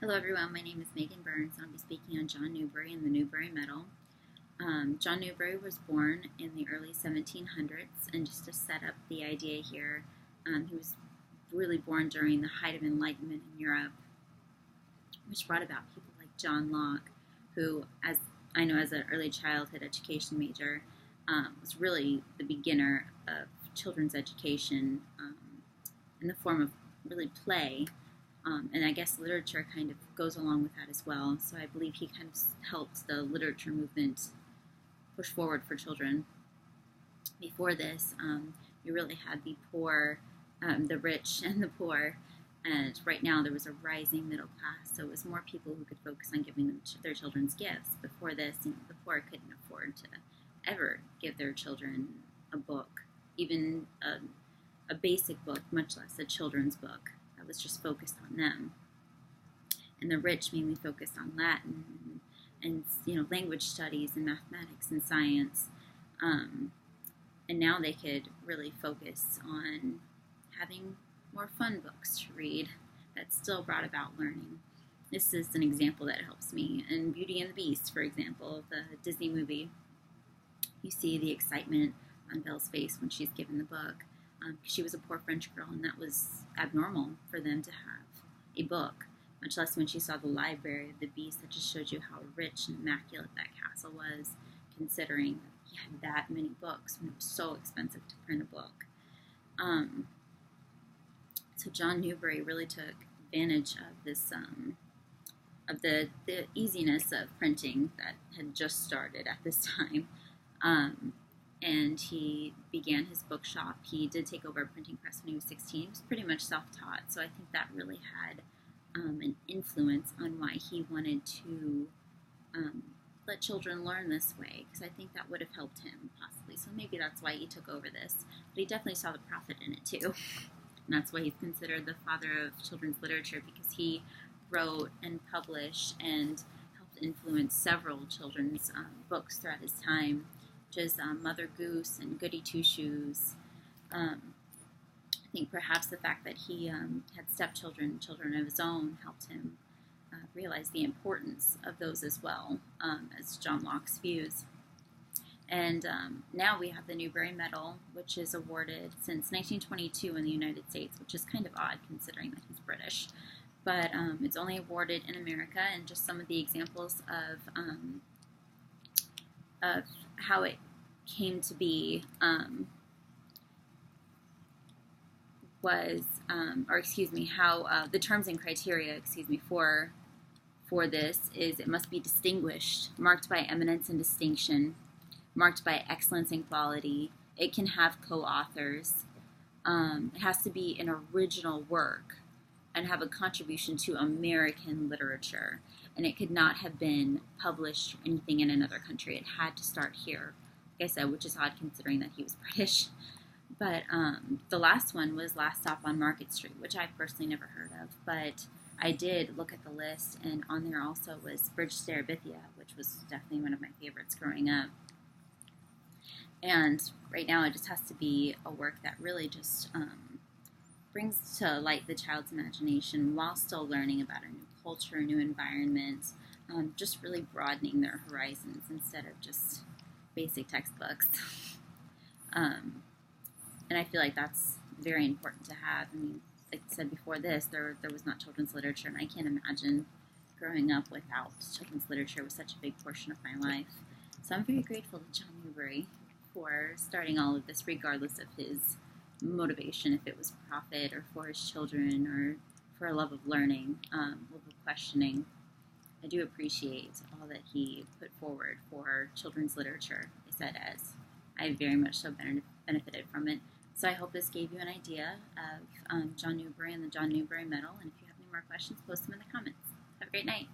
Hello everyone, my name is Megan Burns and I'll be speaking on John Newberry and the Newberry Medal. John Newberry was born in the early 1700s, and just to set up the idea here, he was really born during the height of Enlightenment in Europe, which brought about people like John Locke, who, as I know as an early childhood education major, was really the beginner of children's education in the form of really play. And I guess literature kind of goes along with that as well. So I believe he kind of helped the literature movement push forward for children. Before this, you really had the poor, the rich and the poor. And right now there was a rising middle class, so it was more people who could focus on giving them their children's gifts. Before this, the poor couldn't afford to ever give their children a book, even a basic book, much less a children's book. Was just focused on them, and the rich mainly focused on Latin and language studies and mathematics and science, and now they could really focus on having more fun books to read that still brought about learning. This is an example that helps me. In Beauty and the Beast, for example, the Disney movie, you see the excitement on Belle's face when she's given the book. She was a poor French girl, and that was abnormal for them to have a book, much less when she saw the library of the Beast. That just showed you how rich and immaculate that castle was, considering that he had that many books when it was so expensive to print a book. So John Newberry really took advantage of this, of the easiness of printing that had just started at this time. And he began his bookshop. He did take over a printing press when he was 16. He was pretty much self-taught, so I think that really had an influence on why he wanted to let children learn this way, because I think that would have helped him possibly. So maybe that's why he took over this. But he definitely saw the profit in it too. And that's why he's considered the father of children's literature, because he wrote and published and helped influence several children's books throughout his time. Is Mother Goose and Goody Two Shoes. I think perhaps the fact that he had stepchildren, children of his own, helped him realize the importance of those as well as John Locke's views. And now we have the Newberry Medal, which is awarded since 1922 in the United States, which is kind of odd considering that he's British. But it's only awarded in America, and just some of the examples of how it came to be how the terms and criteria, for this is it must be distinguished, marked by eminence and distinction, marked by excellence and quality. It can have co-authors. It has to be an original work and have a contribution to American literature. And it could not have been published or anything in another country. It had to start here, like I said, which is odd considering that he was British. But the last one was Last Stop on Market Street, which I've personally never heard of. But I did look at the list, and on there also was Bridge to Terabithia, which was definitely one of my favorites growing up. And right now it just has to be a work that really just brings to light the child's imagination while still learning about a new culture, a new environment, just really broadening their horizons instead of just basic textbooks. And I feel like that's very important to have. I mean, like I said before this, there was not children's literature, and I can't imagine growing up without children's literature. It was such a big portion of my life. So I'm very grateful to John Newberry for starting all of this, regardless of his motivation, if it was profit or for his children or for a love of learning, love of questioning. I do appreciate all that he put forward for children's literature. I said, as I very much so benefited from it. So I hope this gave you an idea of John Newberry and the John Newberry Medal. And if you have any more questions, post them in the comments. Have a great night.